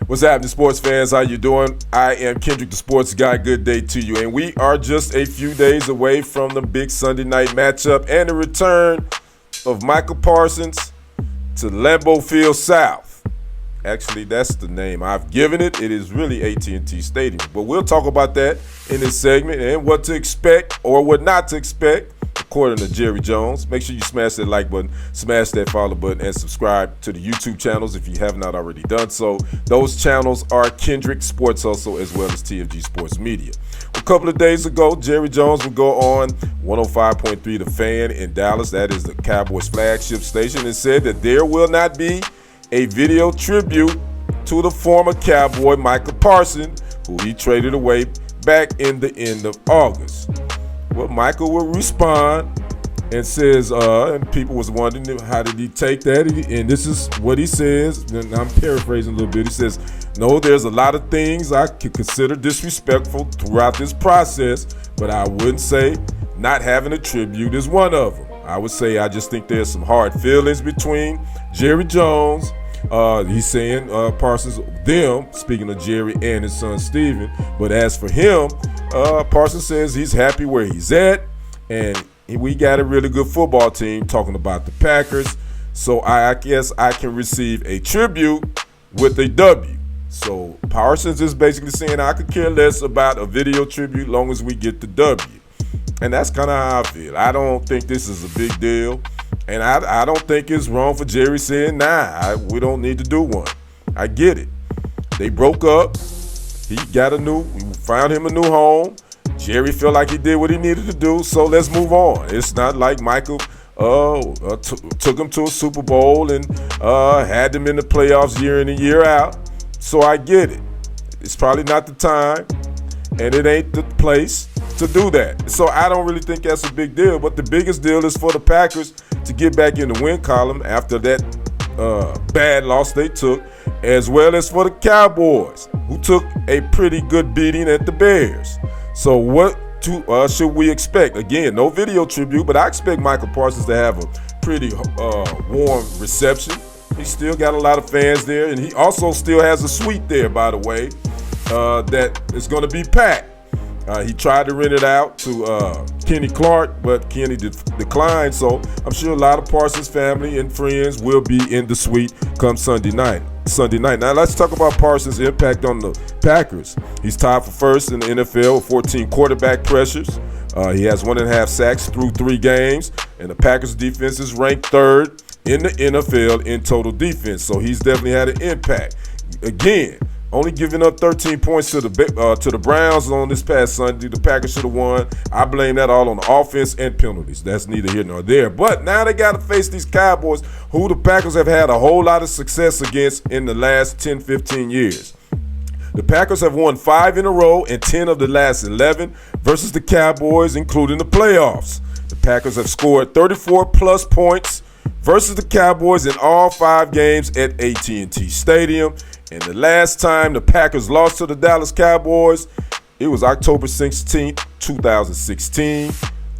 What's happening, sports fans? How you doing? I am Kendrick, the sports guy. Good day to you. And we are just a few days away from the big Sunday night matchup and the return of Micah Parsons to Lambeau Field South. Actually, that's the name I've given it. It is really AT&T Stadium. But we'll talk about that in this segment and what to expect or what not to expect, according to Jerry Jones. Make sure you smash that like button, smash that follow button, and subscribe to the YouTube channels if you have not already done so. Those channels are Kendrick Sports Hustle as well as TFG Sports Media. A couple of days ago, Jerry Jones would go on 105.3 The Fan in Dallas. That is the Cowboys flagship station, and said that there will not be a video tribute to the former Cowboy Micah Parsons, who he traded away back in the end of August. Well, Michael will respond and says, and people was wondering how did he take that, and this is what he says, and I'm paraphrasing a little bit. He says, no, there's a lot of things I could consider disrespectful throughout this process, but I wouldn't say not having a tribute is one of them. I would say I just think there's some hard feelings between Jerry Jones, he's saying Parsons, them, speaking of Jerry and his son Steven. But as for him, Parsons says he's happy where he's at, and we got a really good football team, talking about the Packers. So I guess I can receive a tribute with a W. So Parsons is basically saying I could care less about a video tribute long as we get the W. And that's kind of how I feel. I don't think this is a big deal. And I don't think it's wrong for Jerry saying, nah, we don't need to do one. I get it. They broke up. We found him a new home. Jerry felt like he did what he needed to do, so let's move on. It's not like Michael took him to a Super Bowl and had them in the playoffs year in and year out. So I get it. It's probably not the time, and it ain't the place to do that. So I don't really think that's a big deal, but the biggest deal is for the Packers to get back in the win column after that bad loss they took, as well as for the Cowboys, who took a pretty good beating at the Bears. So what should we expect? Again, no video tribute, but I expect Micah Parsons to have a pretty warm reception. He still got a lot of fans there, and he also still has a suite there, by the way, that is going to be packed. He tried to rent it out to Kenny Clark, but Kenny declined. So I'm sure a lot of Parsons family and friends will be in the suite come Sunday night. Now let's talk about Parsons' impact on the Packers. He's tied for first in the NFL with 14 quarterback pressures. He has 1.5 sacks through 3 games, and the Packers' defense is ranked third in the NFL in total defense. So he's definitely had an impact. Again, only giving up 13 points to the Browns on this past Sunday. The Packers should have won. I blame that all on the offense and penalties. That's neither here nor there. But now they got to face these Cowboys, who the Packers have had a whole lot of success against in the last 10, 15 years. The Packers have won 5 in a row and 10 of the last 11 versus the Cowboys, including the playoffs. The Packers have scored 34-plus points versus the Cowboys in all 5 games at AT&T Stadium. And the last time the Packers lost to the Dallas Cowboys, it was October 16th, 2016,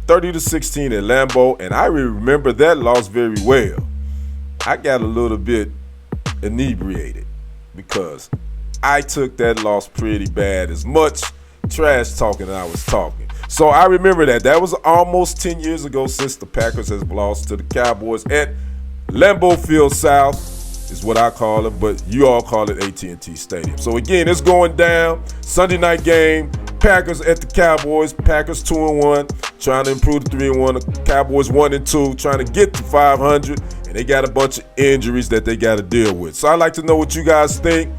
30-16 at Lambeau, and I remember that loss very well. I got a little bit inebriated because I took that loss pretty bad, as much trash talking I was talking. So I remember that. That was almost 10 years ago since the Packers has lost to the Cowboys at Lambeau Field South. Is what I call it, but you all call it AT&T Stadium. So again, it's going down. Sunday night game, Packers at the Cowboys. Packers 2-1, trying to improve to 3-1. The Cowboys 1-2, trying to get to 500, and they got a bunch of injuries that they got to deal with. So I'd like to know what you guys think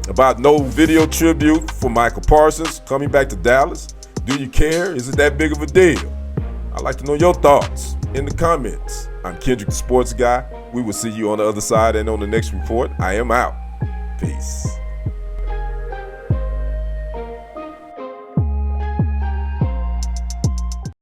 about no video tribute for Micah Parsons coming back to Dallas. Do you care? Is it that big of a deal? I'd like to know your thoughts in the comments. I'm Kendrick, the sports guy. We will see you on the other side and on the next report. I am out. Peace.